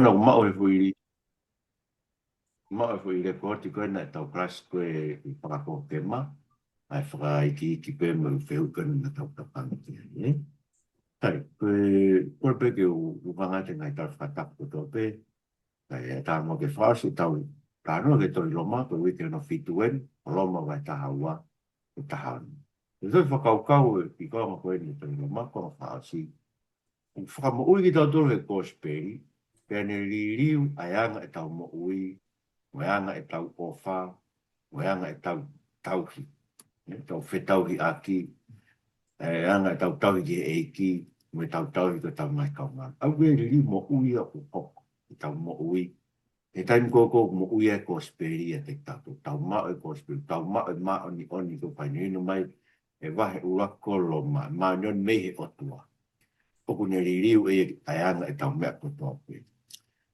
no ma foi le porti ko na tau klas ko e para ko tema ai fra ki pe mo feu ko na tau ta pan ni tai ko pe ke u vanga te ngai ta fa ta ko to pe tai ta mo ke fa si tau ta no ke to Loma ko we ke no fituen Loma vai ta hawa ta han so fa kau kau ki ko mo ko ni to Loma ko fa si fa mo u ki ta to le ko speri pe ne li ayanga e tau mo ui Moeanga e tau ofa, moeanga e tau tauhi. Tau whetauhi aki, anga e tau tauhi ki eiki, me tau tauhi ko tau mai kaunga. Au e riri mo ui a o poko, e tau mo ui. E taim koko mo ui e ko speri e te tatu. Tau mao e ko speri, tau mao e mao ni oni ko painino mai, e wahe ua ko Loma, ma nyon mehe otua. Oku ne ririu e anga e tau mea ko tope.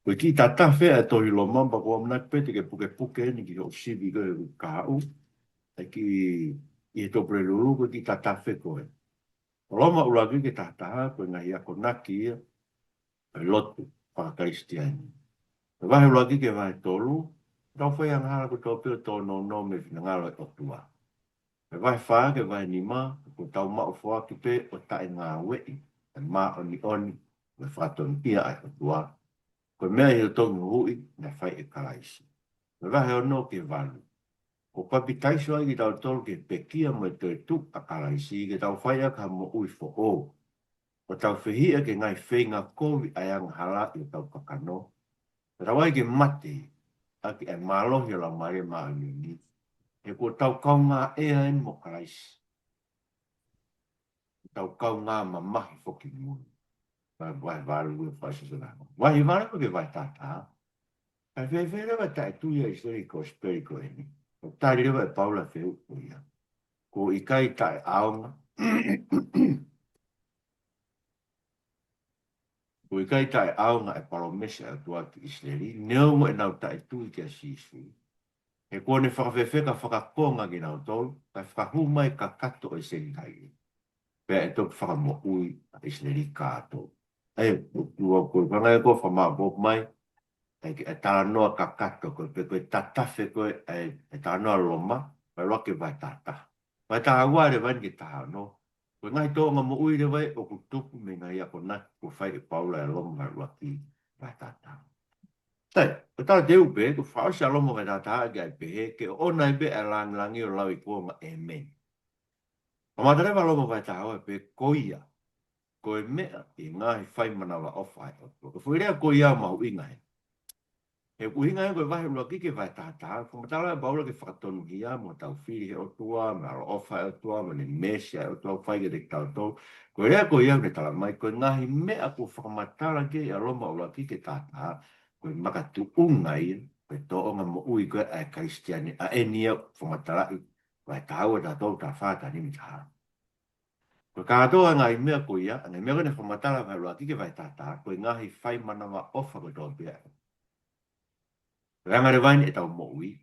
Ko ki tata fea Tohi Loma ba ko amna pete ke puke ni ki o sivi ko ka u ki I to prelulu ko ki tata fe ko e Loma ula ki ke tata ko nga ia ko naki e lotu pa kristiani va ula ki ke va tolu tau foi ang hala ko to pe to no me nga lo o tua va fa ke va ni ma ko tau ma o fo ki pe o ta nga we ma oni me fa ton ia o tua ko mea I tongu hui na fai e karaisi. Me wahe o no ke walu. Ko kapitaiso ai ki tau tolu ke pekia mo te tuk a karaisi ke tau fai a ka mo ui fo o. O tau whihia ke ngai whenga kovi ai ang hala I tau pakano. Te rawai ke mate a ki e malohi la mare maa ni. E ko tau kaunga e ai mo karaisi. Tau kaunga ma mahi foki munu. Vai walu e whaisi sana. Vai walu ke vai tata. A fe leva tai tu ia historico sperico eni. O tai leva e Paula feu ia. Ko I kai tai aonga. Ko I kai tai aonga e palomesa e tua ki Israeli. Neo mo e nau tai tu I kia sisu. E kone whakawhewheka whakakonga ki nau tolu. Kai whakahu mai ka kato e seni kai. Pea e tok whakamo ui a Israeli kato. E, ua koe pangai ko whamabop mai. E tala noa ka kato ko pe koe tatafe koe e tala noa Loma vai roke vai tata vai taha ua le vai ki taha no koe ngai tōnga mo ui le vai o ku tupu me ngai ako na ko whai e Paula e Loma vai roke vai tata tai o tala te upe ko whao sa Loma vai tata ki ai pehe ke ona I be e langi o lau I kuonga e men o matare vai Loma vai taha e pe koia koe mea I ngahi whai manawa ofa ko fuirea koia mahu I ngai e uinga e koe wahi ua kike vai tātā, whamatala e baula ke whakatonu hia, mo tau whiri he otua, me alo ofa e otua, me ne mesia e otua, whaige de tau tau. Koe rea koe iau ne tala mai, koe ngahi mea ko whakamatala ke a Loma ua kike tātā, koe makatu ungai, koe toonga mo ui koe a kristiani, a enia whamatala I, vai tāua tātou tā whāta ni mitaha. Koe kātoa ngai mea koe ia, ngai mea koe ne whamatala vai ua kike vai tātā, koe ngahi whai manawa ofa koe tō pia. Ranga re vain e tau mo ui,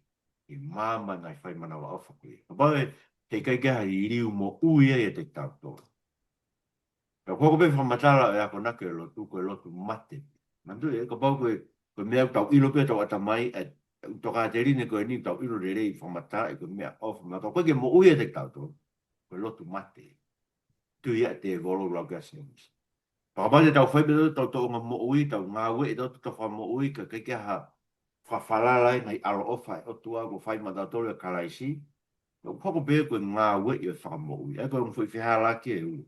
I māma ngai whai mana wa ofa koe. Ka pau e te kai keha I riu mo ui e te tau tō. Ka koko pe whamatala e ako nake koe lotu mate. Mandu e ka pau koe mea tau ilo pe tau atamai e toka te rine koe ni tau ilo re rei whamatala e koe mea ofa. Ma ka koe ke mo ui e te tau tō, koe lotu mate. Tu ia te volo rau kia semis. Ka pau te tau whai pe tau tō mo ui, tau ngā ue e tau tau mo ui, ka kai keha whawhalala ngai alo ofa e otua ko whai matatore karaisi. No poko pe ko ngā we I whamo ui. E ko mwhi whihala ki e u.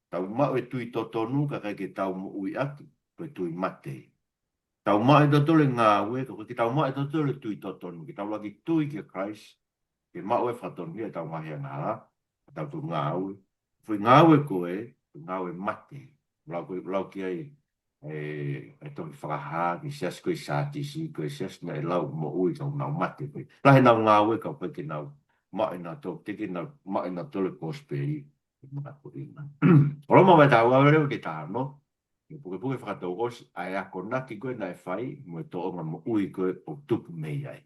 Tau mau e tui totonu ka kai ke tau mo ui aki. Ko tui mate. Tau mau e totore ngā we. Ko ki tau mau e totore tui totonu. Ki tau lagi tui ki Christ. Ki mau e whatonu ki e tau mahi ngā. Tau tu ngā ui. Fui ngā we ko e. Ngā we mate. Lau ki ai. E toki whakaha, ki sias koe sātisi, koe sias nei lau mo ui tau nau mate koe. Rahe nau ngā ue kau peke nau maina tō, teke nau maina tole kōsperi, mga kuringa. Olo ma mai tāua reo ke tā no, puke whakatau osi, ai ako naki koe nai whai, mo e tōonga mo ui koe o tupu mei ai.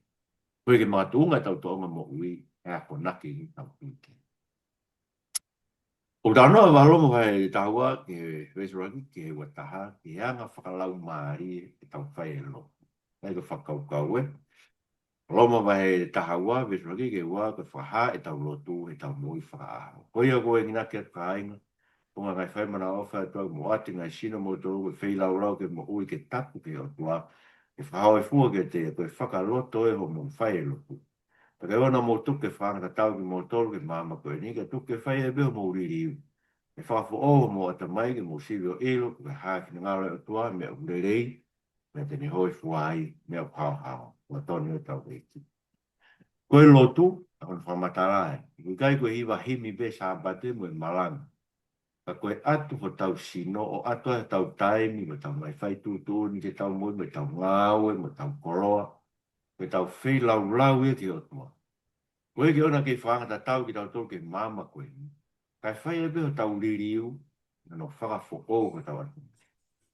Koe ke mga tūnga tau tōonga mo ui, ai ako naki tau pike. O tano e walo mo vai taua ke resuraki ke wataha ke anga whakalau maari e tau whai e lo. Nei ko whakau kau e. Loma vai tahaua resuraki ke ua ke whaha e tau lotu e tau moi whakaaho. Koia koe ngina ke kāinga. Punga ngai whai mana ofa e tau mo ati ngai sino mo tōru e whailau rau ke mo ui ke tapu ke o tua. E whahau e fua ke te koe whakaloto e ho mo whai e lotu. Pake ona mo tuke whanga tau ki mo tōru ke mama koe ni ke tuke whai e beho mo uririu. E whawha o mo ata mai ke mo sirio ilo, ke haki na ngāre o tua, mea urerei, mea tene hoi fuai, mea pao hao, wa toni o tau reiki. Koe lotu, a kon whamatara e, i kai koe hiwa himi be sa bate mo e malanga. Ka koe atu ho tau sino, o atu e tau taimi, mo tau mai whai tūtū, ni ke tau moi, mo tau ngāwe, mo tau koroa, mo tau whei lau lau e ki o tua. Koe ke ona ke whangata tau ki tau tō ke mama koe ni. Kai whai e beho tau ririu, no whakafo o ko tau atu.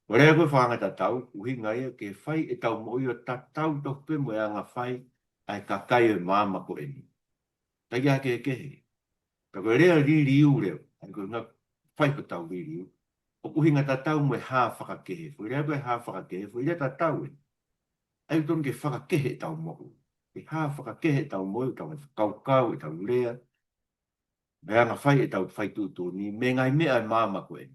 O rea koe whangata tau, uhinga ia ke whai e tau mo i o tatau tope mo e anga whai, ai kakai e mama ko e ni. Tai kia ke kehe. Ka koe rea ririu reo, ai koe ngā whai ko tau ririu. O uhinga tatau mo e hā whakakehe. Fo rea koe hā whakakehe, fo rea tatau e. Ai ton ke whakakehe tau mo. E hā whakakehe tau mo, tau kaukau, tau rea, me anga whai e tau whai tūtū ni, me ngai mea e mama ko e.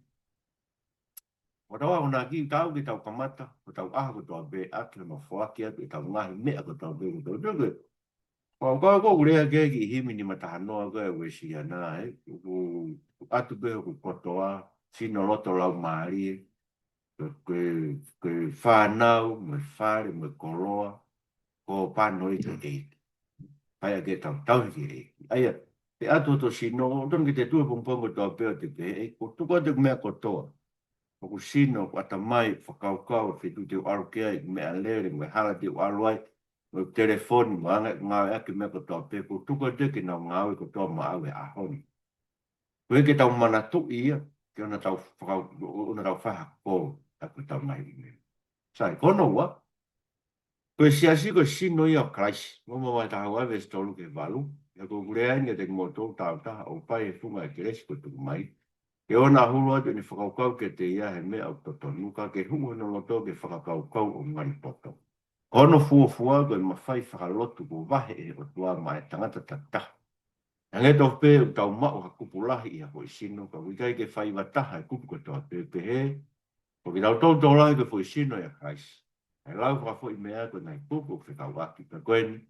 O tawa o nā ki tau ki tau kamata, ko tau aha ko tau be ake ma whakia, ki tau ngahi mea ko tau be ko tau tuku. O kua ko urea ke ki himi ni mataha noa koe ue si ana e, ku atu be ku kotoa, sino loto lau maari e, ke whanau, me whare, me koroa, ko pano i te te. Pai ake tau tau ki e. Aia, te atu to sino, ton ki te tua pongpongo tau peo te pe, ko tuko te mea kotoa. O ku sino, ku ata mai, whakaukau, whitu te arukia, i mea lere, me hala te aruai, o telefoni, mo anga ngā ake mea kotoa pe, ko tuko te ki nau ngāwe kotoa ma awe ahoni. Koe ke tau mana tu ia, ke ona tau whaha ko, aku tau mai me. Sai, kono ua, koe siasi ko sino ia o kraisi, mo mai taha wai vesi tolu ke valu, ya ko kurea inga te moto tau taha, o pai e funga e keresi ko tuku mai, ke ona hulu atu ni whakaukau ke te ia he mea o toto nuka, ke hungu no loto ke whakaukau o ngari poto. Kono fuafua koe mawhai whakalotu ko wahe e o tua mai tangata tata. Nge tau pe o tau mao ha kupulahi i a hoi sino, ka wikai ke whai wataha e kupu ko toa pe pe he, o ki tau tau tau lahi ke hoi sino i a kais. E lau whakafo i mea koe ngai kupu ke tau waki ka koeni,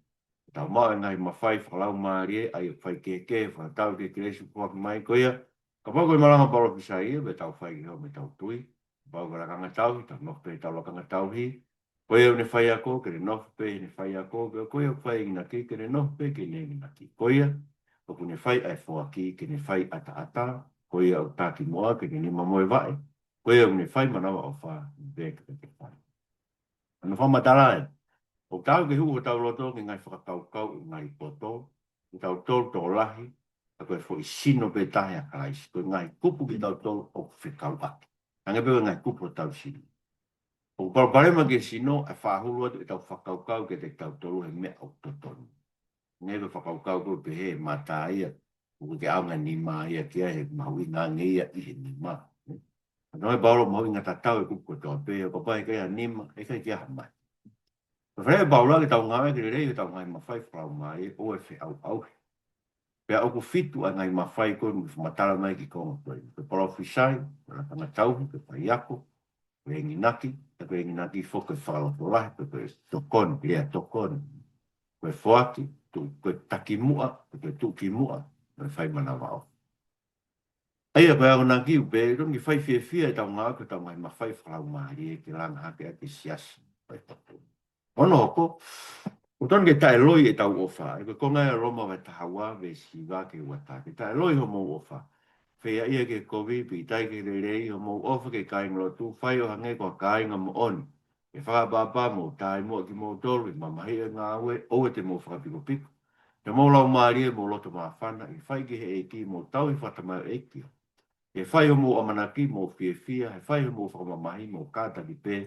tau mao e ngai mawhai whakalau maari e, ai o whai ke whakatau ke kiresu puaki mai koea, ka pako i maranga palo pisa ia, me tau whai ki hau me tau tui, pau ka rakanga tau, tau nokpe tau lakanga tau hi, koea une whai ako, kere nokpe ne whai ako, koea whai ina ki, kere nokpe ke ne ina ki, koea, o kune whai ai fua ki, kene whai ata ata, koea o tāki moa, kene ni mamoe vae, koea une whai manawa o wha, vek ke whai. Ano whamatara e, o tau ke hu o tau loto, ke ngai whakakau ngai poto, o tau tol tō lahi, a koe fo i sino pe tahe a karais, koe ngai kupu ki tau tol o whikau ake. Ange pewe ngai kupu o tau sino. O parparema ke sino, a whahulu atu e tau whakaukau ke te tau tolu he mea o totonu. Ngai pe whakaukau koe pe he mata ia, o ke aunga ni maa ia kia he mahui ngā ngeia i he ni maa. Noi bauro mahui ngā tatau e kupu o tau pe, o papai kaya nima, e kai kia hamai. Whare baula ki tau ngāwe ki rei ki tau ngai mawhai whakau mai, o e whi au au. Pea oku fitu a ngai mawhai koe mi whamatara mai ki konga koe. Pe poro whisai, pe tanga tauhi, pe paiako, pe engi naki, pe engi naki whoke whakaloto lahi, pe tokon, rea tokon. Pe whoaki, pe taki mua, pe tuki mua, pe whai mana wao. Aia koe au naki upe, rongi whai fia fia e tau ngāwe ki tau ngai mawhai whakau mai, e ki langa hake ake siasi, pe tokon. Ono hoko, o tonu ke tae loi e tau ofa, e koe konga e Roma vai tahawa ve siwa ke wata, ke tae loi ho mou ofa. Whea ia ke kovi, pi tai ke rei ho mou ofa ke kainga lotu, whai o hange kua kainga mo oni. E whakapapa mo tae mo ki mo tolu, ma mahi e ngā ue, o e te mo whakapiko piko. Te mo lau maari e mo loto maa whana, i whai ke he e ki mo tau i whatamau e ki. E whai o mo amanaki mo fia fia, e whai o mo whakamamahi mo kātaki pē,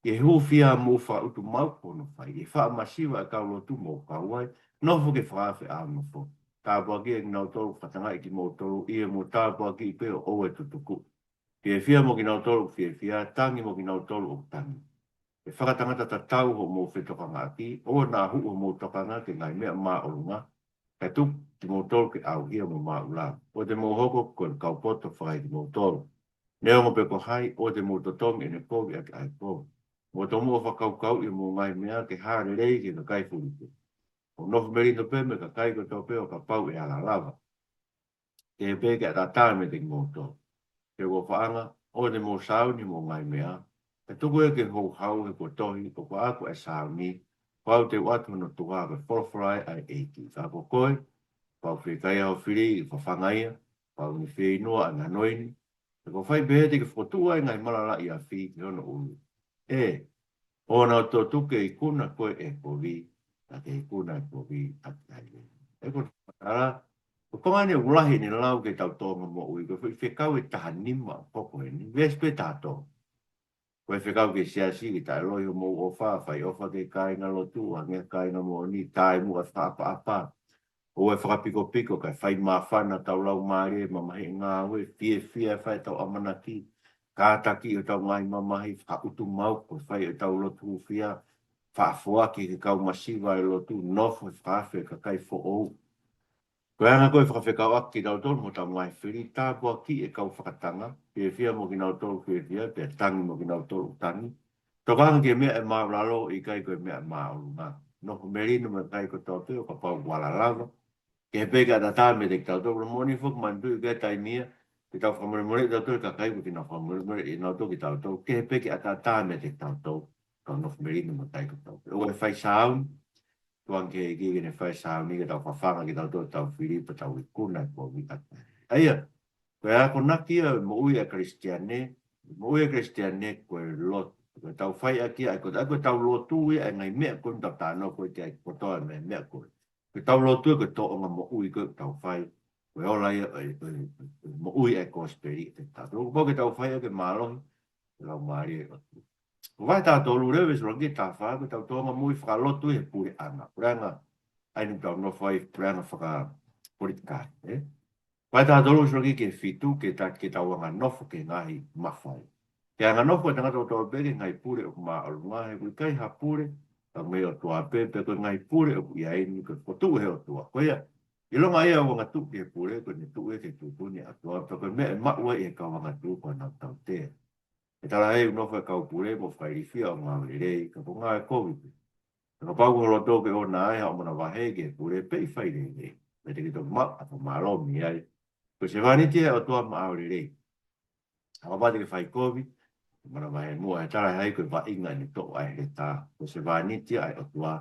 e hufia mo fa utu mau pono fai e fa masiva ka lo tu mo ka wai no fo ke fa fe a no fo tāpua ki e nau tolu whatanga i ki mō tolu, i e mō tāpua ki i peo o e tutuku. Fie fia mo ki nau tolu, fie fia, tangi mo ki nau tolu o tangi. E whakatangata ta tau ho mō whetokanga aki, o nā hu o mō tokanga ke ngai mea mā orunga, ka tuk ki mō tolu ke au hia mō mā ula. O te mō hoko ko le kaupoto whakai ki mō tolu. Neo mo pe ko hai, o te mō totongi e ne kovi ake ai kovi. Mo tomu o whakaukau i mō ngai mea ke hāre rei ki ka kai furike. O nofu merino pe me ka kai ko tō peo ka pau e ala lava. Ke pe ke ata tā me te ngoto. Ke wo whaanga, o te mō sau ni mō ngai mea. E tuku e ke hou hau he ko tohi, ko ko ako e sau ni. Pau te watu no tuha ke wholawharai ai eiki. Ka ko koe, pau whi kai au whiri i whawhangaia, pau ni whi inua a nganoini. E ko whai behe te ke whotua i ngai malala i a whi ki hono ulu. E, o nā tō tuke i kuna koe e ko vi, a te i kuna e ko vi a te haile. E ko ara, ko kongane ulahi ni lau ke tau tonga mo ui, ko whekau e taha nima poko e ni, vespe tātou. Ko e whekau ke siasi ki tai lohi o mo o whawhai, o whake kai ngā lotu, a ngā kai ngā mo ni, tai mua whapa apa. O e whakapiko piko kai whai mawhana tau lau maare, mamahi ngā ue, fie whai tau amanaki, kātaki o tau ngai mamahi, whautu mau, ko whai o tau lotu whia, whaafuaki ke kau masiwa e lotu, nofo e whawhe ka kai fo ou. Ko anga koe whakawhekau aki tau tolu mo tau ngai whiri, tāpua ki e kau whakatanga, pe whia mo ki nau tolu whia, pe tangi mo ki nau tolu tangi. Tokanga ke mea e mauralo i kai koe mea e maurunga. Noko merino me kai ko tau teo ka pau wala lava. Ke peka ta tā me te tau tolu, moni fuk mandu i kai tai mia, ki tau whamore tau tolu ka kai ko ki nau whamore i nau tolu ki tau tolu. Ke peka ta tā me te tau tolu, ka noko merino me kai ko tau tolu. O e whai saun, tuan ke ki ne fai sa ni ke tau whawhanga ki tau tau whiripa tau i kuna ko wika. Aia, koe a ko naki a mo ui a Christiane, mo ui a Christiane koe lot. Koe tau whai a kia, koe tau lotu ui a ngai mea koe tau tāno koe te ai kotoa me mea koe. Koe tau lotu koe to onga mo ui koe tau whai. Koe ola ia mo ui a kosperi te tau. Koe tau whai a ke mālohi, lau maari e otu. Vai tā tolu rewe so rangi tā whā, ko tau tōnga mui whakalotu e pure anga. Puranga, ainu tau no whai, puranga whaka politikāri. Vai tā tolu so rangi ke whitu, ke tau anga nofo ke ngahi mawhai. Ke anga nofo e tangata o tō peke ngai pure o kuma alunga he kui kai ha pure, ka me o tua pepe, ko ngai pure o kui aini, ko potu he o tua. Ko ia, i longa ia o wanga tuki e pure, ko ne tu e ke tupuni a tua, ko me e maua e ka wanga tu ko nau tau tea. E tala hei unofa e kau pure mo whairifia o ngā rei, ka po ngā e COVID. Ka pau ko roto ke o nā e hao mana wahe ke pure pei whaire rei. Me te kito ma a po mālo mi ai. Ko se whaniti e o tua ma au rei. Haka pate ke whai COVID, mana wahe mua e tala hei koe wa inga ni to ai he tā. Ko se whaniti ai o tua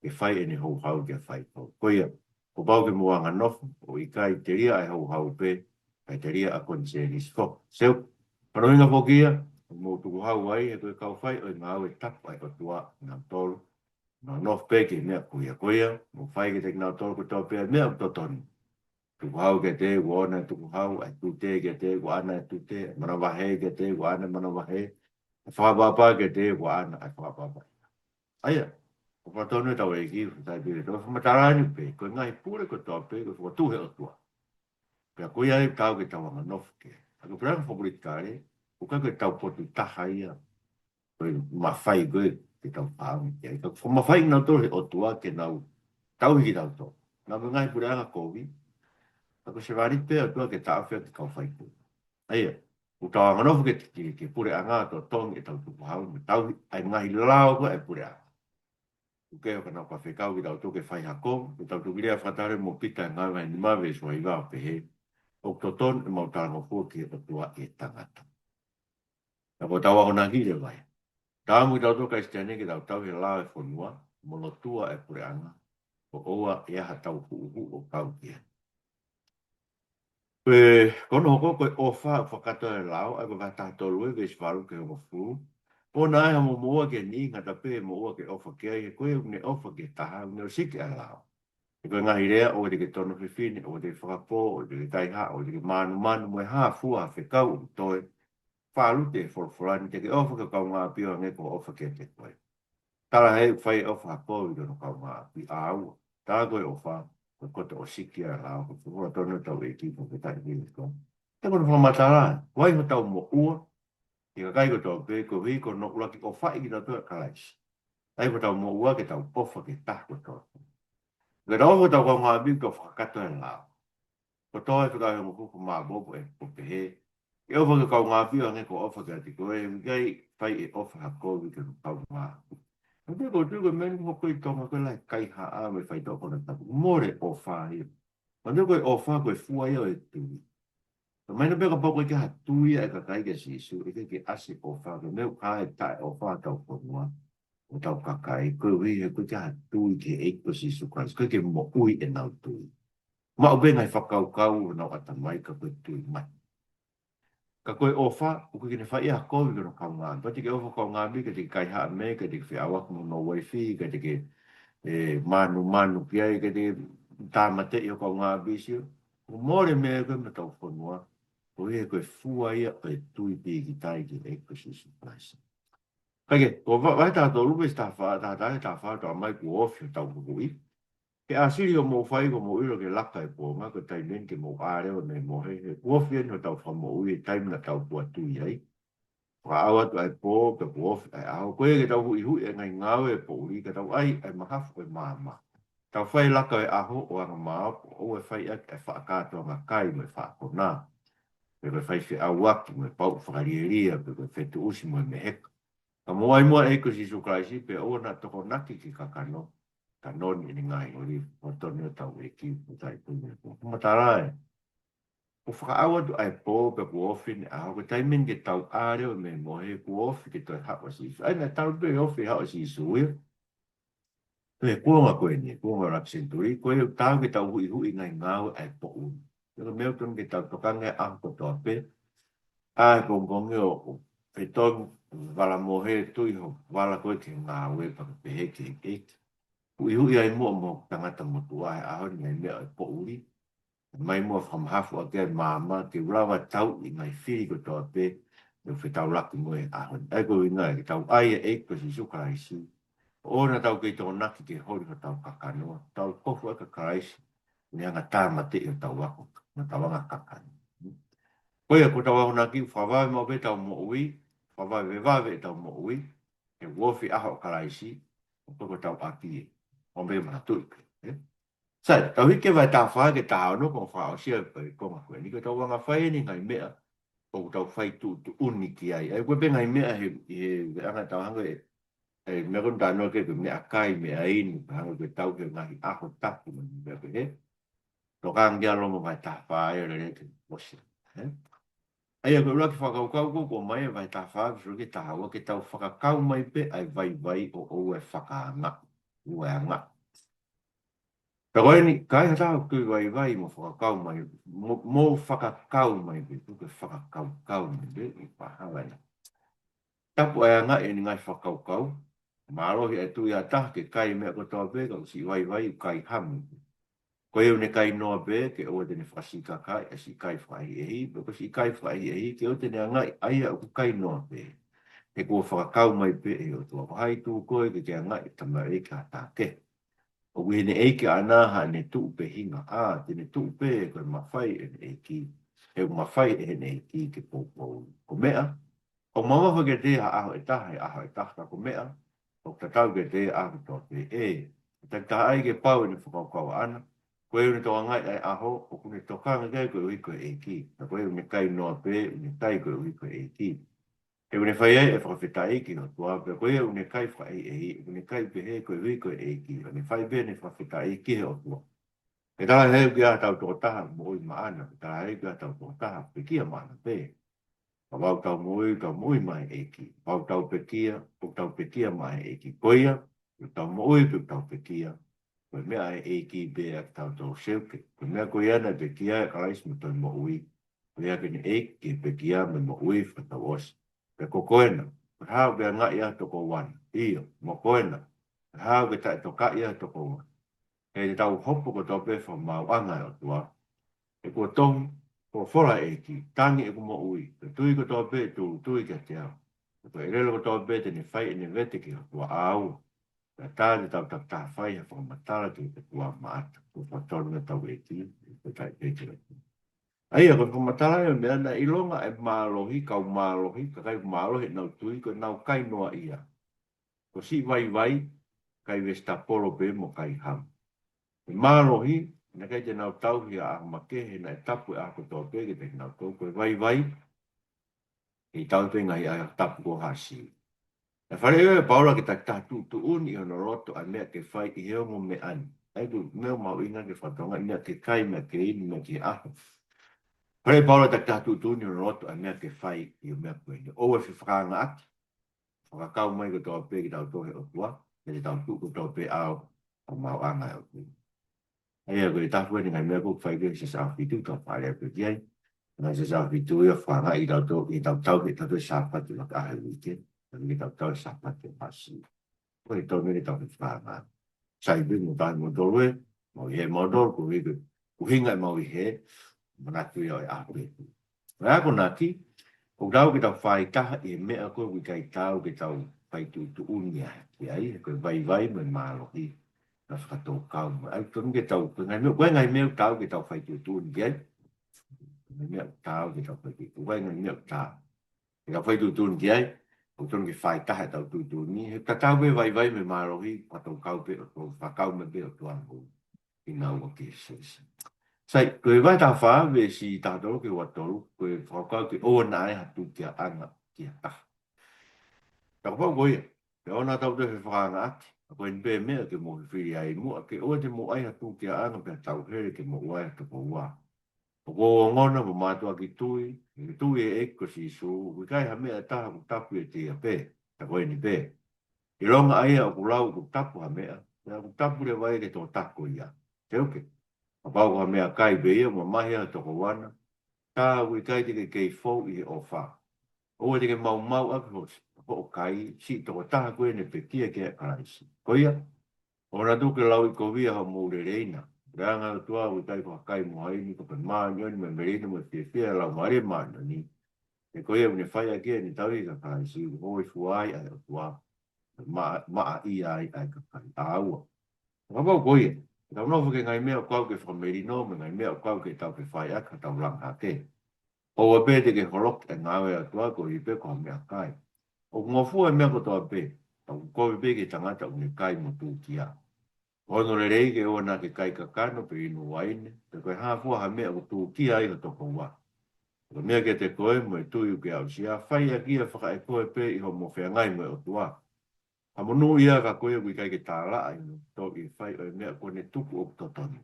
ke whai e ni hou hau ke whai kou. Ko ia, ko pau ke mua ngā nofu, o i kai te ria ai hou hau pe, kai te ria a konsenis. Ko, seu, paroinga pokia, mo tuku hau ai e koe kau whai o i ngā au e tapu ai o tua ngā tolu. Nā nof peke mea kuia, mo whai ke te ngā tolu ko tau pēr mea o totoni. Tuku hau ke te, ua ona tuku hau, ai tu te ke te, ua ana tu te, mana wahe ke te, ua ana mana wahe. Whakapapa ke te, ua ana, ai whakapapa. Aia, o whatonu e tau e ki, tai pere, tau whamatarani pe, koe ngai pure ko tau pe, koe whatuhe o tua. Pea koe ai tau ke tau anga nof ke. Ako pēranga whapuritare, o kai koe tau potu taha ia, koe mawhai koe ke tau pāngi. Ko mawhai nau tōre o tua ke nau tau hiki tau tō. Nau me ngai pure anga kōwi, ako se wāri pē o tua ke tau whea ke kau whai koe. Aia, o tau anga nofu ke pure anga tō tōngi e tau tuku hau, me tau ai ngahi lao koe e pure anga. Uke o ka nau ka whekau ki tau tō ke whai hako, ke tau tuku rea whatare mo pita e ngai mai ni mawe so i wā pehe. O tō tōn e mau tārango fōki o tua e tangata. Ka po tau ako nā hire vai. Tāmu i tau tō kai stene ki tau tau he lao e whonua, molo tua e pure anga, o oa e aha tau huuhu o kau kia. Koe kono hoko koe ofa whakato e lao, ai koe kata tolu e veis waru ke homo fu. Po nai ha mo mua ke ni ngata pe mo ua ke ofa kia, ke koe ne ofa ke taha, ne o sike a lao. E koe ngahi rea o te ke tono whiwhine, o te whakapo, o te ke taiha, o te ke manu, mo e haa fua whekau o toi. Whaalute e wholwhorani, te ke ofa ke kau ngā pio nge ko ofa ke te koe. Tara hei whai ofa hako i tono kau ngā pi a ua. Tā koe ofa. ko to siki ala ko to no tau e ki ko ta ni ko te ko Fakamatala wai mo tau mo ua ki ka kai ko to pe ko hi ko no ula ki o fai ki to kalais ai ko tau mo ua ke tau pofa ke ta ko to ga ro ko tau ko nga bi ko whakato e la ko to e ka mo ko ma bo e ko pe he e o ko nga bi o ne ko ofa ka ti ko e ngai fai e ofa ha ko bi ko tau ma Tapi ko tu ko men ko ko tonga ko lai kai ha a me fai to ko na tapu more ofa i Quando koe ofa koe fua ia o e tui. Ka mai na peka poko i ke ha tui e ka kai ke sisu, e ke ase ofa, ka meu ka e tae ofa tau konua, o tau kakai, koe hui he koe ke ha tui ke eiko sisu Christ, koe ke mo ui e nau tui. Ma o benga i whakau kau nau ata mai ka koe tui mai. Ka koe ofa, o koe kene whai a koe koe no kau ngā. Pati ke ofa kau ngā bi, ka te kai ha me, ka te whi awak mo no waifi, ka te ke manu ki ai, ka te tāmate i o kau ngā bisio. O more mea koe me tau whanua, o ia koe fua ia o e tui pi ki tai ki e koe sisu praisa. Kage, ko vai tātou lupe sta wha, tātai tā wha tau mai ku ofi o tau kukui. Ke asiri o mō whai ko mō iro ke laka e pōnga, ko tai men ke mō āre o me mō he, ku ofi eno tau wha mō ui e taimina tau kua tui ai. Wha awa tu ai pō, ke ku ofi ai au, koe ke tau hui hui e ngai ngāwe e pō uri, ke tau ai mahafu e māma. Tau whai laka e aho o anga māo, o e whai ak e whaakātua ngā kai mo e whaakona. Pe koe whai whi au aki mo e pau whakarieria, pe koe whetu usi mo e me heka. Ka moai mua e ko Jesu Christ, pe o na toko naki ki kakano, ka noni ni ngai o li, o toni o tau e ki, o tai puni. Fakamatala e. O whakaawa tu ai pō, pe ku ofi ni aho, ko taimin ke tau āre o me mohe, ku ofi ke toi hawa sisu. Ai na tau pe ofi hawa sisu ia. Pe kuonga koe ni, kuonga rapsenturi, koe tau ke tau hui hui ngai ngau ai po un. Pero meu ton ke tau tokange aho ko toa pe, ai kongonge o pe ton wala mohe tui ho, wala koe ke ngau e pa pe he ke eke. Hui hui ai mua mo tangata motu ai aho ni ngai mea ai po uri. Mai mua whamhafu a kia mama, ke urawa tau i ngai whiri ko toa pe, me whi tau laki moe aho. Ai koe ngai, ke tau ai e eke ko si sukaraisi. Ora tau kei tō naki ke hori o tau kakanoa. Tau kofu aka karaisi. Ni anga tāma te o tau wako. Na tau anga kakano. Koia ko tau wako naki, whawawe mo pe tau mo ui. Whawawe wawe e tau mo ui. Ke wofi aho karaisi. O toko tau aki e. O me mana tuike. Sai, tau hike vai tā whae ke tā no ko whao sia pe konga koe. Ni ko tau wanga whae ni ngai mea. O tau whai tu uni ki ai. Ai koe pe ngai mea he anga tau hanga e. Me kon tano ke me akai me ain hang ke tau ke ngai aho tapu me ke he to kang dia lo mo vai ta fa e le ke mosi ai ko lo ke fa ko mai vai ta fa so ke ta wa ke tau fa kau mai pe ai vai o e fa ka nga u e nga pero ni kai ta ku vai mo fa kau mai mo fa kau mai pe tu ke fa kau mai pe pa ha vai tapu e nga e ni ngai fa kau Maro hi tu ia tah ke kai me ko to be ko si vai kai ham. Ko eu ne kai no be ke o de ne fasi ka kai e si kai fai e hi, ko si kai fai e hi ke o te ne ngai ai o kai no be. Ke ko fa kau mai be e o to hai tu ko e ke ngai ta mai ka ta ke. O wi ne e ke ana ha ne tu pe hinga a te ne tu pe ko ma fai e ki. E ma fai e ne ki ke po ko mea. O mama fa ke te a e ta ko mea. O ka tau ke te ahu tō te e. Ta ka ai ke pau ni whakakau ana. Koe uni tō ngai ai aho, o kune tō kanga kei koe ui koe e ki. Na koe uni kai noa pe, uni kai koe ui koe e ki. E uni whai ai e whakawhita e ki no tua, pe koe uni kai whai e hi, uni kai pe he koe ui koe e ki. Uni whai pe ni whakawhita e ki he o tua. E tala hei ki a tau tō taha mo ui maana, e tala hei ki a tau tō taha pe kia maana pe. Wau tau mui mai e ki. Wau tau pekia mai e ki koia. Tau mui tau pekia. Koe mea e ki bea tau tau seuke. Koe mea koe ana pekia e kalais mo tau mo ui. Koe ake ni e ki pekia me mo ui whatau osi. Pe ko koena. Koe hao bea ngai ia toko wana. Iyo, mo koena. Koe hao bea tai toka ia toko wana. Kei tau hopo ko tau pefa mau anga o tua. E kua tongi. Ko fora e ki, tangi e kumo ui, te tui ko tō pē tui kia te au. Ko e relo ko tō pē te ne whai e ne vete ki kua au. Tā te tau tā whai ha whakamatala te te kua maata. Ko whatonu tau e ki, ko tai pētera. Ai, ko whakamatala e mea na ilonga e mālohi, kau mālohi, ka kai mālohi nau tui, ko nau kai noa ia. Ko si vai, kai vesta polo pe mo kai ham. E mālohi, na kai te nau tau hia a makehe na e tapu e ako tō pe, ke te nau tau, ko vai, e tau pe ngai a tapu ko hasi. E whare e paula ki tak tātu tu uni o no roto a mea ke whai i heo mo me ani. Ai tu mea mau inga ke whatonga mea ke kai mea ke ini mea ke aho. Whare paula tak tātu tu uni o no roto a mea ke whai i o mea koe. O e whiwhanga ati. Whakakau mai ko tō pe ki tau tohe o tua. Me te tau tu ko tō pe ao o mau anga o koe. Ai a koe tafu e ngai mea ko whai ke se sa whitu tō whare a koe kiai. Ngai se sa whitu i a whanga i tau tau ki tau te sa patu la ka ahe wike. Ki tau tau sa patu pasi. Koe tō mene tau whiwhanga. Sai bi mo tai mo dole mo he mo dol ko ri ku hinga mo he mana tu yo a pe ra ko na ki o dau ki ta fai ta e me a ko ki kai tau ki tau fai tu unia ki ai ko vai mo ma lo ki na fa to ka ai ko nge tau ko ngai me tau ki tau fai tu unia me tau ki tau fai tu vai ngai me ta ki tau fai tu unia o tonu ki whai taha tau tūtū ni. He tatau me vai me mārohi, pato kau pe o whakau me pe o tuangu i nau o ki sesa. Sai, koe vai tā whaa me si tātoro ki watoru, koe whakau ki o na e hatu kia anga kia taha. Tako pau koe, ke ona tau te whakanga ati, a koe ni pe mea ke mo whiri ai mua, ke o te mo ai hatu kia anga pe tau here ke mo uai hatu ko ua. Ko ngona mo matua ki tui e eko si su, kai ha mea taha ku tapu e te a pe, ta koe ni pe. I ronga aia o kulau ku tapu ha mea, ku tapu le vai ke tō tako ia. Te oke. A pau ha mea kai be ia, mo mahi a toko wana, tā ui kai te ke kei fau i o wha. O te ke mau aki ho kai, si toko taha koe ne pe kia ke a karaisi. Koia, o na tuke lau i kovia ha mou le reina. Ranga tua ui kai ko kai mo hai ni ko pe maa ni me merina mo te fia lau mare maa ni. E koia une whai a kia ni tawi ka karaisi, hoi fuai a tua. Maa i ai ka kai aua. Wapau koia, tau nofu ke ngai mea kau ke whamerino, me ngai mea kau ke tau ke whai a ka tau lang ha ke. O wa pe te ke horok e ngawe a tua ko i pe ko mea kai. O ngofu e mea ko toa pe, tau koe pe ke tangata une kai mo tu kia. Ono le rei ke ona ke kai kakano pe inu waine, te koe hafua ha mea ko tu kia ai ka toko wa. Ko mea ke te koe mo e tuiu ke au sia, whai a kia whaka e koe pe i ho mo whea ngai mo e o tua. Ha monu ia ka koe kui kai ke tāla ai no, tō i whai o e mea kone tuku o totoni.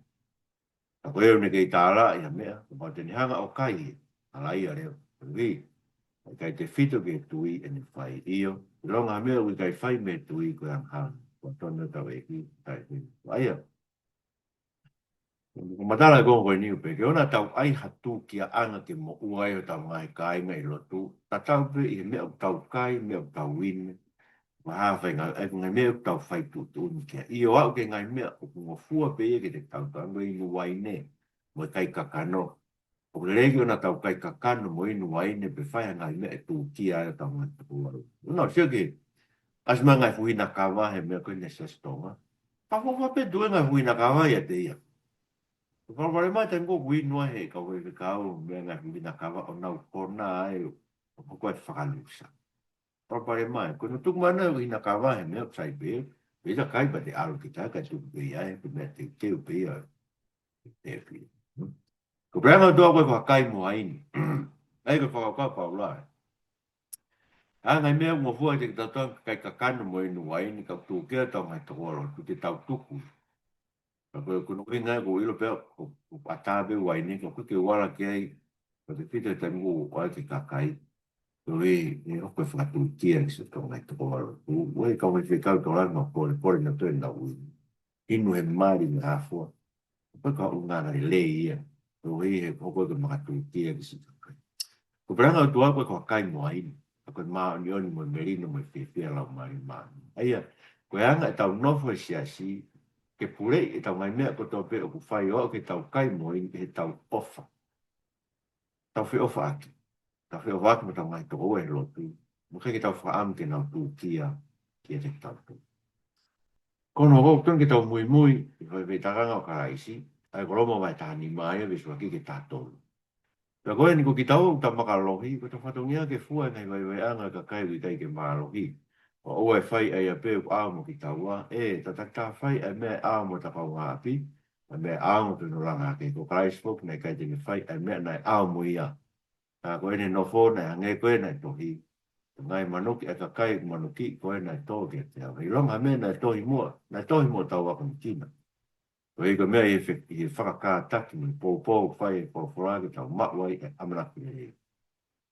Ka koe o ne kei tāla ai a mea, ko pa teni hanga o kai e, ala ia reo, ri, kai te whito ke tui e ne whai io, ronga mea kui kai whai me tui koe ang hang, ko tonu tau e ki, tai hui, aia. Ko matala e kongo koe niu pe, ke ona tau ai hatu kia anga ke mo uai o tau ngai kai ngai lotu, ta tau pe i mea o tau kai, mea o tau wine, ma fa ngai mea tau fai tu tu ni ke i o au ke ngai mea o ngo fua pe ke te tau tau ngai nu wai ne mo kai kakano o le ke na tau kai kakano mo inu wai ne pe fai ngai mea tu kia tau ngai tu no sio ke as ma ngai fui na kawa he mea ko ne se stonga pa fo pe du ngai fui na kawa ya te ia ko vale mai tengo wi no he ka we ka o mea ngai fui na kawa o na ko na ai o ko fa kalusa propare mai ko no tu mana ina kava he me sai be be ja kai ba de alo kita ka tu be ya e me te be ya te fi ko brama do ko ka kai mo ai ni ai ko ka pa la a ngai me mo fu te ta ta kai ka kan mo inu ai ni ka tu ke ta mai to ro tu te ta tu ku ko no ngai ko ilo pe ko ata be wai ni ko ke wala ke ai ko te pite te ngu ai ke ka kai Tohi, e o koe whakatūtia ki se tonga i toko waro. Ue kau me whikau tō ranga kore na tōi na ui. Inu he maari me hafua. Koe ka ungana re le ia. Tohi he hoko ke makatūtia ki se tonga. Ko peranga o tua koe kua kai moa ini. Koe maa ni oni mo merino mo whiwhia lau maari maari. Aia, koe anga e tau nofo e siasi. Ke purei e tau ngai mea ko tō pe o ku whai o ke tau kai moa ini he tau ofa. Tau whi ofa aki. Ta whea wātu mata mai tō oe lotu. Mo kei ke tau whaam ke nau tū kia te tau tū. kono ko ton ke tau mui mui ko ve takanga o karaisi ai ko lomo vai tani mai ve so ki tato la ko ni ko ki tau ta makalohi ko to fatongia ke fua nei vai anga ka kai vi kai ke malohi o fai ai a pe a mo ki tau ta ta fai ai me a mo ta kau api ai me a mo te no langa ke ko karaisi fok nei kai te fai ai me nai a mo ia ta ko ni no fo nei nge ko nei tohi ngai manuki e ka kai manuki ko e nai tō ke te au. I longa me nai tohi mua tau waka ni tina. Ko e ka mea i whakakātaki ni pōpō whai e pōwhorāki tau mawai e amanaki e e.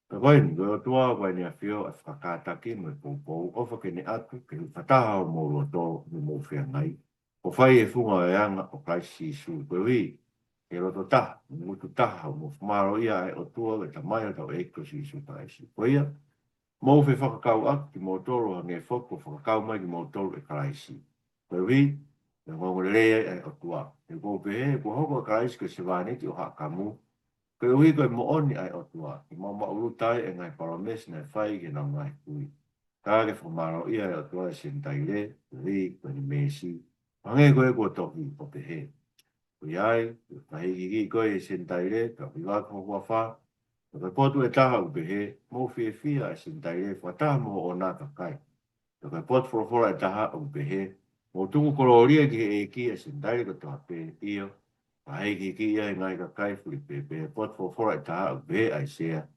Ka koe ni koe o tua koe ni a whio e whakakātaki mo e pōpō o whake ni atu ke ni whataha o mō roto ni mō whia ngai. O whai e whunga e anga o Christ Jesus koe wi e roto taha, mutu taha o mō whamaro ia e o tua e ta mai o tau e Christ Jesus Christ. Koe ia, mo fe whakakau ak ki mo toro a nge whoko whakakau mai ki mo toro e karaisi. Koe wi, e ngongo lea e o tua. E ko pehe, ko hoko a karaisi ko se wāne ki o hakamu. Koe wi koe mo oni ai o tua. Ki mo maurutai e ngai parames na whai ki nau ngai kui. Ka ke whamaro ia e o tua e sentai le, wi, koe ni mesi. Pange koe ko tohi o pehe. Koe ai, kahi ki koe e sentai le, ka whiwako hua wha, ka potu e taha upehe, mo fie fia e sintai e whataha mo o nā kakai. Ka potu whorofora e taha upehe, mo tuku koloria ki e ki e sintai ka taha pe iyo, a hei ki ia e ngai kakai furi pepe, potu whorofora e taha upehe ai sea,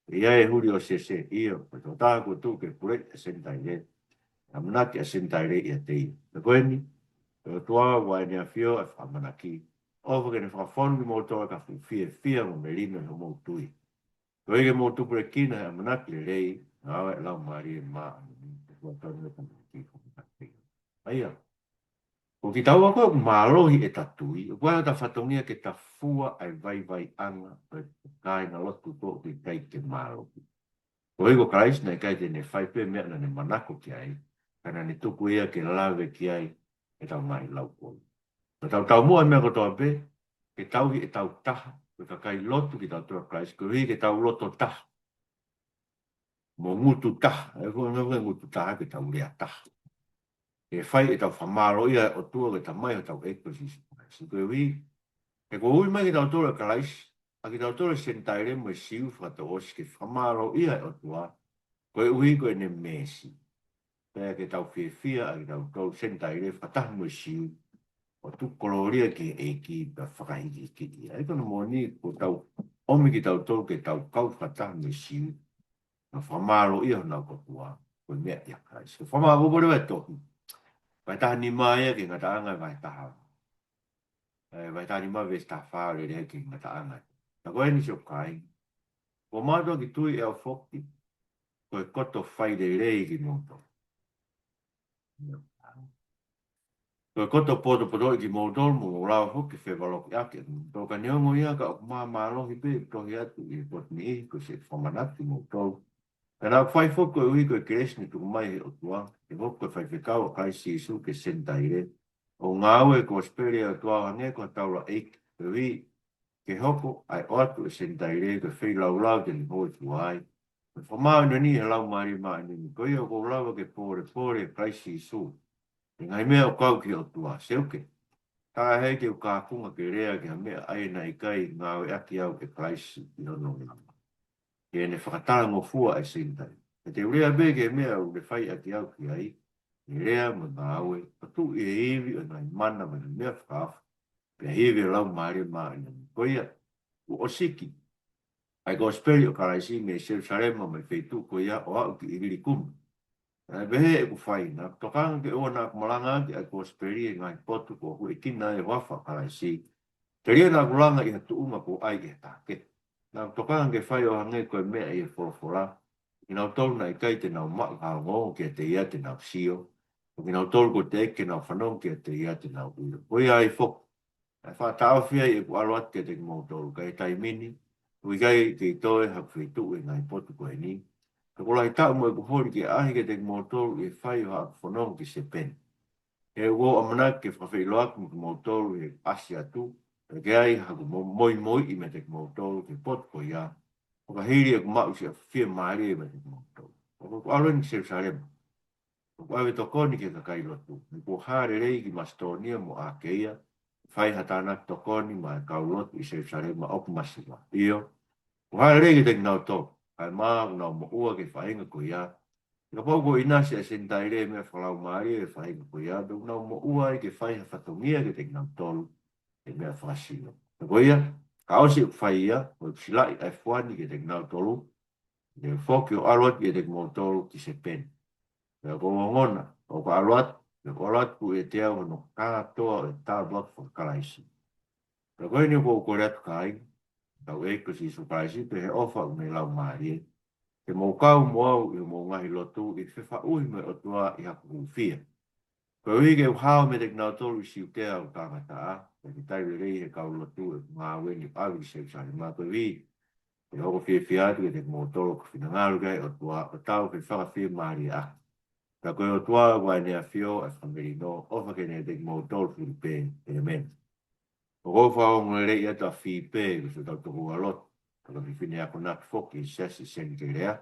ia e huri o se se iyo, ka tō taha ko tu ke pure e sintai e, a manaki e sintai e ia te iyo. Ka koeni, ka tua wai ni a fio e whamanaki, o whakene whakafonu ki mo toa ka fie fia mo melino e mo tui. Koe ke mō tupure kina e manaki le rei, ngā awa e lau maari e maa anu, e kua tonu e kama ki kumakati. Aia, ko ki tau ako ku mālohi e tatui, o kua ta whatongia ke ta fua ai vai anga, e kai na lotu ko ki kai ke mālohi. Koe ko krais na kai te ne whaipe mea na ne manako ki ai, kana ne tuku ia ke lawe ki ai, e tau mai lau koi. Ko tau mua mea ko toa pe, ke tauhi e tau taha, ko ka kai lotu ki tau tua krais, ko hui ke tau loto taha. Mo ngutu taha, e ko ngā ngutu taha ke tau rea taha. E whai e tau whamaro ia o tua ke tau mai o tau ekosis. Si koe hui, e ko hui mai ke tau tua kalais, a ke tau tua sentaire mo e siu whata osi ke whamaro ia o tua, koe hui koe ne mesi. Pea ke tau whiawhia a ke tau tua sentaire whata mo e siu, o tu koloria ke e ki pa whakahiki ki ia. E kono moni ko tau, omi ki tau tua ke tau kau whata mo e siu, na whamaro ia na kotua, ko mea ia krais. Ko whamaro bore wai tohi. Vai taha ni mai ke ngata anga vai taha. Vai taha ni mai vesi taha whaare rea ke ngata anga. Na koe ni sio kai. Ko mātua ki tui e au whoki, ko e koto whaide rei ki moto. Ko e koto poto poto ki moto, mo rao hoki whewaloki ake. Tō ka neongo ia ka o mā mālohi pe, tohi atu i potni i, ko se whamanati moto. Kana whai whoko e ui koe keresni tuku mai he o tua, e whoko e whai whikau a kai sisu ke sentaire. O ngāwe ko spere o tua hange ko taura eik, e ui ke hoko ai oatu e sentaire ke whi lau lau te ni hoi tuai. E whamau ino ni he lau maari maa ni koe o ko lau ke pore kai sisu. E ngai mea o kau ki o tua, seuke. Ka hei ke o ka kunga ke rea ke ha mea aina i kai ngāwe aki au ke kai sisu i hono ngā. Ke ne whakatara ngō fua e sintai. E te urea be ke mea u le whai a ki au ki ai, e rea mo ngā aue, atu e iwi o ngai mana mo mea whakaaf, pe hewe lau maare maa ina koia, u osiki. Ai ko speri o karaisi me Jerusalema me feitu koia o au ki igiri kumu. Ai behe e ku whai, na tokanga ke oa nā kumalanga ki ai ko speri e ngai potu ko hu e kina e wafa karaisi. Te ria nā kulanga i hatu unga ko ai e tāke. Nā tokanga ke whai o hange koe mea i e whorofora, i nau tolu na i kai te nau mak hao ngō ke te ia te nau sio, o ki nau tolu ko te eke nau whanong ke te ia te nau uio. Koe ai whok, ai wha tāo whia i e ku aluat ke te mō tolu, kai tai mini, ui kai te i toe hak whitu e ngai potu koe ni. Ka kola i tau mo e ku hori ke ahi ke te mō tolu i whai o hak whanong ki se pen. E uo amanak ke whawhiloak mo ki mō tolu e asi atu, ke ai haku moi i me te mō tolu ke potu koe ia. O ka hiri e ku mau si a whia maari e me te mō tolu. O ku aluen Jerusalem. Wawe tokoni ke kakai lotu. Ko hare rei ki mastonia mo a keia. Fai hatana tokoni ma kaulotu i se sare ma opu masima. Iyo. Ko hare rei ke te nau to. Kai maa nau mo ua ke whainga ko ia. Ka poko ina se sentai re me whalau maari e whainga ko ia. Duk nau mo ua ke whai ha whatongia ke te nau tolu. E mea whasino. Ko ia. Ka osi whai ia. Ko silai ai whani ke te nau tolu. Ne whoki o alot ke te nau tolu ki se pen. Ko ngona, o ka alwat, ko alwat ku e te au no kātoa e tā blok whakaraisi. Koe ni ko reatu kai, tau e ko si sukaraisi, pe he ofa u me lau maari e. Te mō kau mo au i mō ngahi lotu i whiwha ui me o tua i hapu uwhia. Koe ui ke uhao me te knau tolu i siu te au tāngata a, e ki taiwe rei he kau lotu e ngā weni awi i seu sari mā koe ui. E hoko whia whiatu e te mō tolu ko whina ngāru kai o tua o tau ke whakawhia maari a. Ka koe o tua wai nea whio a whamiri no ofa ke ne te mō tolu whiripe e men. O gofa o ngā rei ata whipe ko se tau tohu alot. Ka ka whiwhine ako nā whoki i sesi seni ke rea.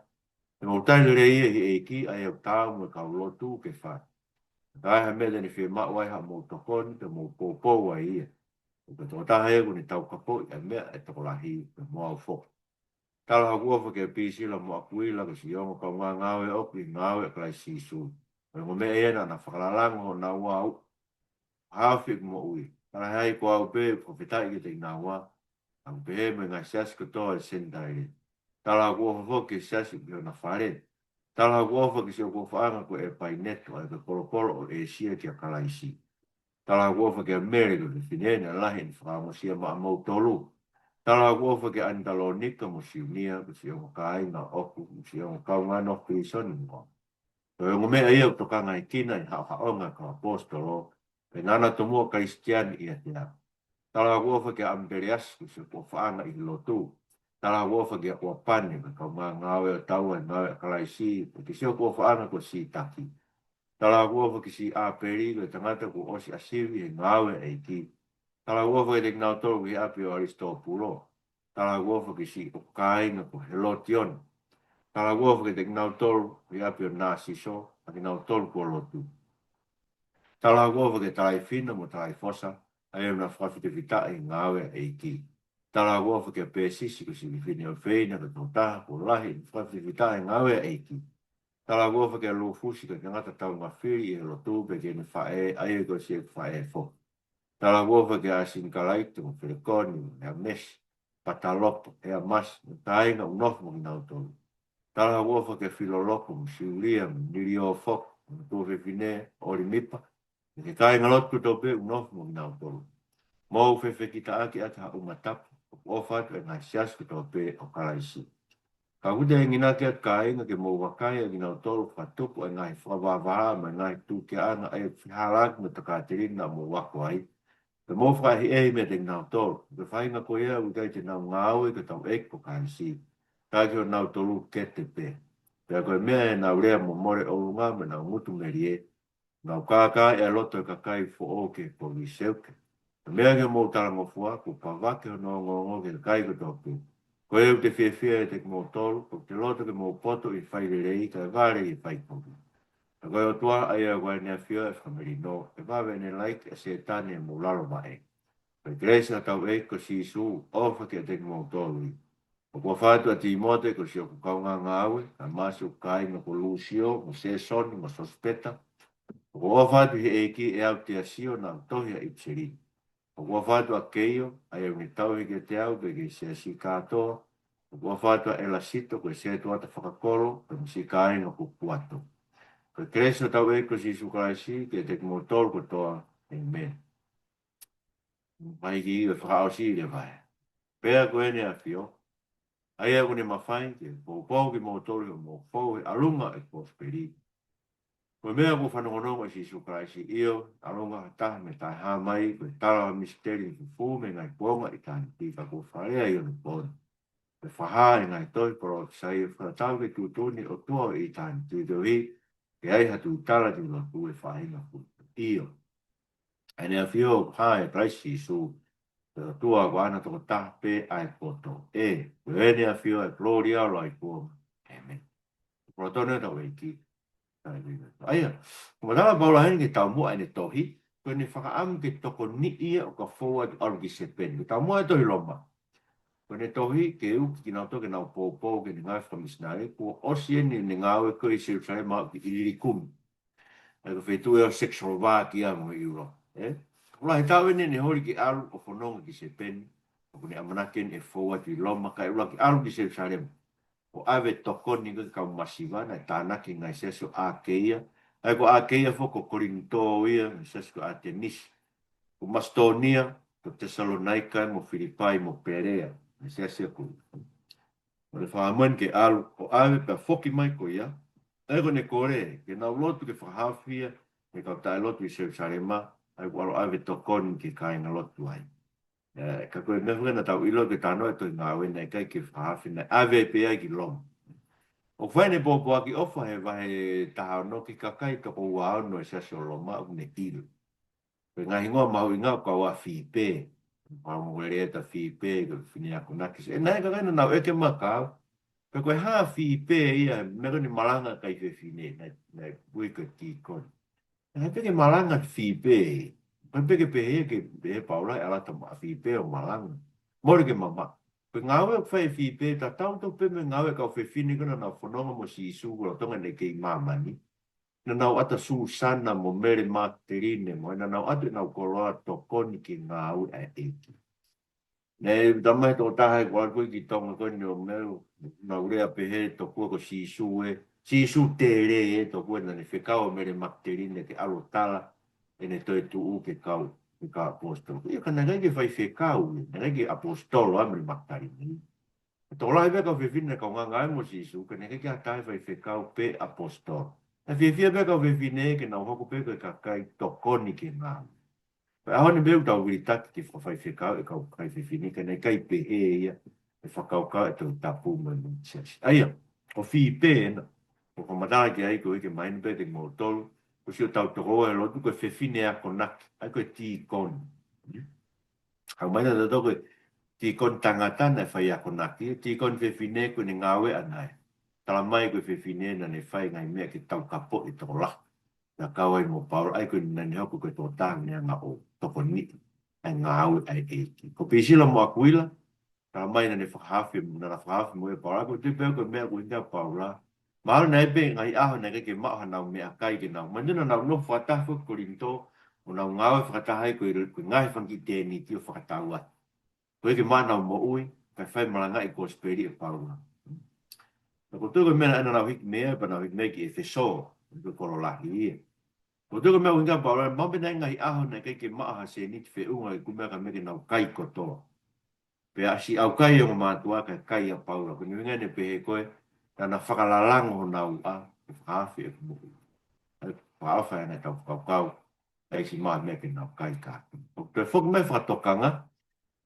E mō tainu rei e hi e ki ai au tāu me kau lotu ke whai. Ka ai me ni whia mak wai ha mō tokoni te mō pōpō wai ia. Ka tō taha e ni tau kapo i a mea e toko lahi me mō au whoki. Tala ha kuofa ke pīsila mo akuila ko si ongo ka ngā ngāwe opi ngāwe klai sisu. Ngō me e na whakalalango na ua au. Hawhi mo ui. Tala hei ko au pē ko whitai ki te ngā ua. Ang pē me ngā siasi ko toa e sendai. Tala ha kuofa fo ke siasi ki o na whare. Tala ha kuofa ki se o kuofa ko e pai neto ai ka kolokolo o e sia ki a kalaisi. Tala ha kuofa ke Amerika ki finene lahi ni whakamosia ma amau tolu. Tala kuofa ke antalo nika mo siunia, ko si ongo kai na oku, mo si ongo kau ngā no Lesoni mo. So ongo mea ia o tokanga i kina i hao haonga ka apostolo, pe nana tomua Kristiani i atea. Tala kuofa ke Amberias, ko si kuofa anga i lotu. Tala kuofa ke Wapane, ka kau ngawe o taua i ngawe a kalaisi, pe ki si o kuofa anga ko si taki. Tala kuofa ki si aperi, ko tangata ko osi asivi i ngawe e ki. Tala uofa e te ngau tolu ki api o Aristopulo. Tala uofa ki si o kāinga ko Helotion. Tala uofa ki te ngau tolu ki api o Narciso, a ki ngau tolu ko lotu. Tala uofa ki talai fina mo talai fosa, a e una whawhite vitai ngāwe e ki. Tala uofa ki a pēsisi ko si ki fine o feina ka tō taha ko lahi whawhite vitai ngāwe e ki. Tala uofa ki a lufusi ka ngata tau ngawhiri i lotu pe ki ni whae, a e ko si e whae fo. Tala wofa ke asin kalaitu mo Felikoni, e a mes, patalopo, e a mas, mo tainga unofu mo inautolu. Tala wofa ke filolopo mo siulia, mo niri o fok, mo tofe fine, ori mipa, e ke tainga lotu tope unofu mo inautolu. Mo fefe kita aki ata umatapu, o fatu e ngai siasku tope o kalaisi. Ka kute e ngina ke at kainga ke mo wakai e inautolu fatupu e ngai whawawaa, ma ngai tu ke anga e fiharak mo takatirina mo wakwai. Te mōwhai hi ehi me te ngau tolu. Te whainga ko ea u kai te ngau ngāwe ka tau eko kānsi. Kai ki o ngau tolu ke te pē. Pea koe mea e ngau rea mo more o runga me ngau mutu meri e. Ngau kākā e aloto e kakai fo o ke ko mi seuke. Te mea ke mō tarango fua ko pawake o ngongo ke kai ko tōku. Ko e u te whiawhia e te mō tolu, ko te loto ke mō poto i whaire rei ka vare i whaikoku. Ka koe o tua ai a koe nea whio e whamiri no, e wawe ne laik e se tane mo lalo mai. Koe kreisa tau e ko si su ofa ke te mō tōlui. O kua whātu a Timote ko si o kukaunga ngāwe, ka māsi o kai na ko Lucio, mo Sesoni, mo Sospeta. O kua whātu he eki e au te asio na Tohi a Ipseri. O kua whātu a Keio, ai au ni tauhi ke te au, ke se asi kātoa. O kua whātu a Elasito, ko se tuata whakakolo, ke msi kai na ko Puato. Koe kreisa tau e ko si sukaraisi, ke te mō tōru ko toa, amen. Mai ki iwe whakaosi le vai. Pea koe ne a whio. Ai aku ne mawhai ke pōpau ki mō tōru o mō pōu e alunga e pōsperi. Koe mea ko whanongonongo si sukaraisi io, alunga taha me tai hāmai, koe tarawa misteri ki fū me ngai puonga i tāni tika ko wharea i onu pōni. Koe whaha e ngai toi poro ki sai e whakatau ke tūtuni o tua i tāni tūtohi, ke ai hatu tala ti ngā kue whahinga fu. Io. Ane a whio hae praisi su tua ko ana toko tape ai poto. Ene a whio e gloria lo ai kuo. Amen. Protone tau eiki. Aia, kumala baula hen ke tau mua ene tohi, ko ni whakaam ke toko ni ia o ka forward argi se pen. Ke tau mua e tohi loma. Ko ne tohi ke u ki nau toke nau pōpō ke ni ngai whamisnare, ko osi e ni ngau e koe se usare maa ki iri kumi. Ai ko whetu e o sexual wā ki a mo i uro. Kula he tau ene ni hori ki alu o whanonga ki se pen, ko ni amanaken e forward i loma kai ula ki alu ki se usare maa. O ave tokoni ka kau masiva na tāna ki ngai seso a keia. Ai ko a keia foko korinto ia, seso a tenis. Ko Mastonia, ko Tesalonaika, mo Filipai, mo Perea. Seso ko. O le whaamuen ke alu, o ave pa foki mai ko ia. Ai ko ne kore, ke nau lotu ke whahawhia, ke kau tae lotu i Jerusalema, ai ko alo ave tokoni ke kainga lotu ai. Ka koe mehuga na tau ilo ke tano e toi ngā wena e kai ke whahawhi na ave pe ai ki Loma. O whaine pōpō aki ofa he wahe taha no ki kakai toko ua no e sasio Loma au ne tilu. Pe ngā hingoa mahu inga ka ua whipe. Pā mwere e ta whipe, ka whini ako nakis. E nai ka kaina nau eke makau. Pe koe haa whipe ia, mego ni malanga kai whi whine, nai pui ka ki koni. Nai peke malanga whipe. Pai peke pehe ke pehe paulai alata ma whipe o malanga. Mori ke mama. Pe ngawe whai whipe, ta tau tau pe me ngawe ka whi whini kuna na whanonga mo si isu kura tonga ne kei mamani. Na nau ata su sana mo mere materine mo, na nau atu nau koroa tokoni ki ngau e eki. Ne damai tō taha kwa koe ki tonga koni o meu, nau rea pehe to kua ko si isu e, si isu te re e to kua na ne whekau mere materine ke alo tala, e ne toi tu u ke kau, ke ka apostolo. Ia ka ngai ke whai whekau, ngai ke apostolo a mere materine. Tō lai veka whiwhine kau ngā ngai mo si isu, ka ngai ke a tai whai whekau pe apostolo. E whiwhia veka whiwhine ke nau hoko pe koe kakai tokoni ke ngā. Pe aho ni meu tau wiri taki ki whawhai whekau e kau kai whiwhine, ka nei kai pehe ia, e whakau kau e tau tapu mai mo tiasi. Aia, o whi pe ena, o komadara ki aiko ike maini pe te ngō tolu, ko si o tau toko e lotu koe whiwhine a konaki, aiko e ti koni. Hau maina te toko e ti kon tangata na whai a konaki, ti kon whiwhine koe ni ngāwe anai. Tala mai koe whiwhine na ne whai ngai mea ki tau kapo i toko laka. Na kawai mo paura, ai koe nani hoku koe tō tāngi ngā o toko ni, ai ngā au ai eiki. Ko pisila mo akuila, tala mai na ne whakahawhi, na whakahawhi mo e paura, koe te pēo koe mea koe inga paura. Mahalo na ebe ngai aho na keke maha nau mea kai ke nau. Mandina nau no whatafu ko rinto, o nau ngāwe whakatahai koe ngai whangi tēni tio whakataua. Koe ke maa nau mo ui, kai whai malanga i kōsperi e paura. Na ko tūko mea ana nau hiki mea, pa nau hiki mea ki e wheso, ko koro lahi ia. Ko tūko mea winga paura, mambe nai ngai aho na keke maa se niti wheunga i kumea ka meke nau kai kotoa. Pe asi au kai o mātua ka kai a paura, ko ni winga ne pehe koe, na whakalalango ho nau a, e whaafi e kumuku. Whaawha e nei tau whakau, e si maa meke nau kai ka. O te whok mai whakatokanga,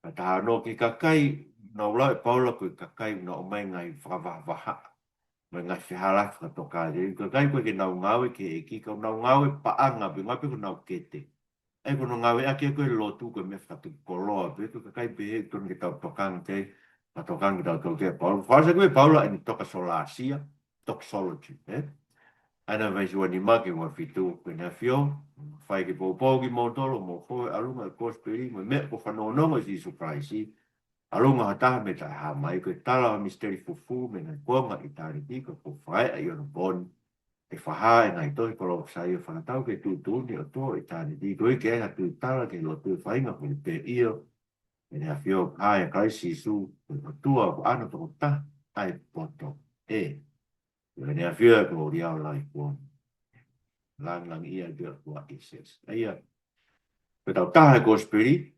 ka taha no ki ka kai, nau lau e paula koe ka kai na o mai ngai whakavaha. Mai ngai whihala whakatoka. Ka kai koe ke nau ngawe ke eki, ka nau ngawe paanga, pe ngape ko nau kete. E kono ngawe ake koe lotu koe me whakatuku koloa, pe ka kai pehe tonu ki tau tokanga te, ka tokanga ki tau toke paula. Whaasa koe paula e ni toka sola asia, toxology, Ana vai sua ni make wa fitu pe na fio, fai ke po ki mo tolo mo ko alunga kosperi mo me ko fano no mo si surprise. Alunga hata me ta ha mai ko tala misteri fufu me na ko nga itari ti ko fai ai on bon. E fa ha na to ko lo sai fa tau ke tu ni o to itari ti ko ke ha tu tala ke lo tu fai nga ko pe io. E na fio ai kai si su tu ana to ta ai poto. Ini afia ko dia lai ko lang ia dia ko ises. Ia pero ta ko spiri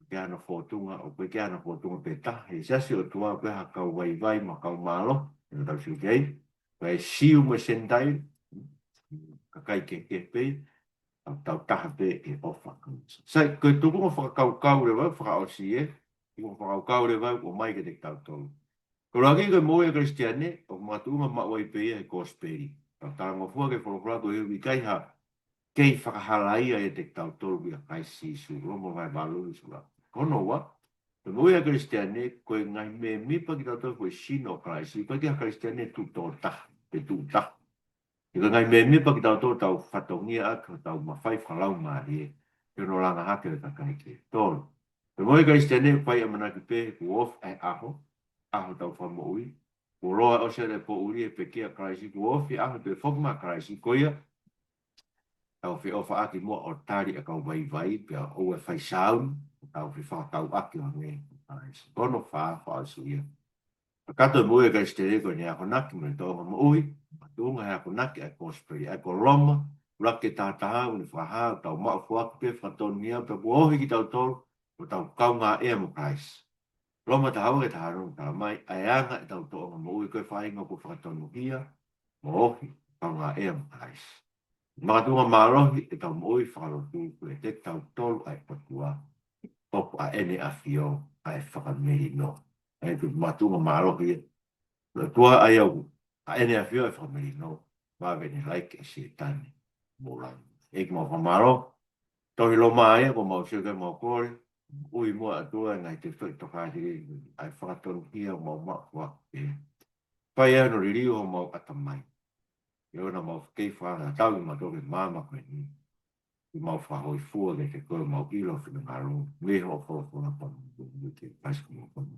que ano fortuna o que ano fortuna peta e se si o tua pe ha ka vai ma ka malo no tal si gay vai si o mo sentai ka kai ke pe ta pe e ofa. Sai ko tu ko fa ka le va fa o si e ko fa ka le va o mai que te ta to. Ko lagi ko mo e cristiane o matunga ma wai pe e kosperi. Ta ngo fua ke fo ko e kai ha kei whakahalai e te tau tolu ia kai si su romo vai balu su la. Kono wa te mo e cristiane ko ngai me mi pa ki tau koe sino kai si ko ki cristiane tu to ta te tu ta. Ika ngai me pa ki tau whatongia a tau mawhai whalau maari e. Te no langa hake le kakai ke. Tōru. Te moi ka istene whai amana ki pe ku of ai aho. Aho tau whamo ui. Ko roa o se le po uri e pe kia kraisi. Ku of i aho te whokma kraisi. Ko ia. Tau whi ofa aki mua o tari a kau vai pe a oe whai saun. Tau whi whakau aki o nge. Kono wha su ia. Kato mo e ka istene ko ni ako naki mo to mo ui. Tunga ha ko naki a cosplay a ko Loma rake ta ta ni fa tau ma fo pe fa ton nia pe bo hi ki tau tol o tau kau nga e mo price Loma ta hawe ta ro ta mai ai anga tau to mo ui ko fa inga ko fa ton hia mo hi kau nga e mo price ma tunga ma ro hi e tau mo ui fa ro tu e te tau tol ai patua o a ene a fio ai fa ka meri no ai tu ma tunga ma ro hi tua ai au a ene a fio ai fa meri no va veni like e si tani molan ik mo famaro Tohi Loma ai ko mau se ke mau kore ui mo atua ngai te whai toka hiri ai whakatonu hia mau makua e pai ano riri o mau atamai e ona mau kei whanga tau i matoke mama koe ni i mau whahoi fua ke te koe mau ilo whina ngaro me ho fo fo na panu ke pasko mo panu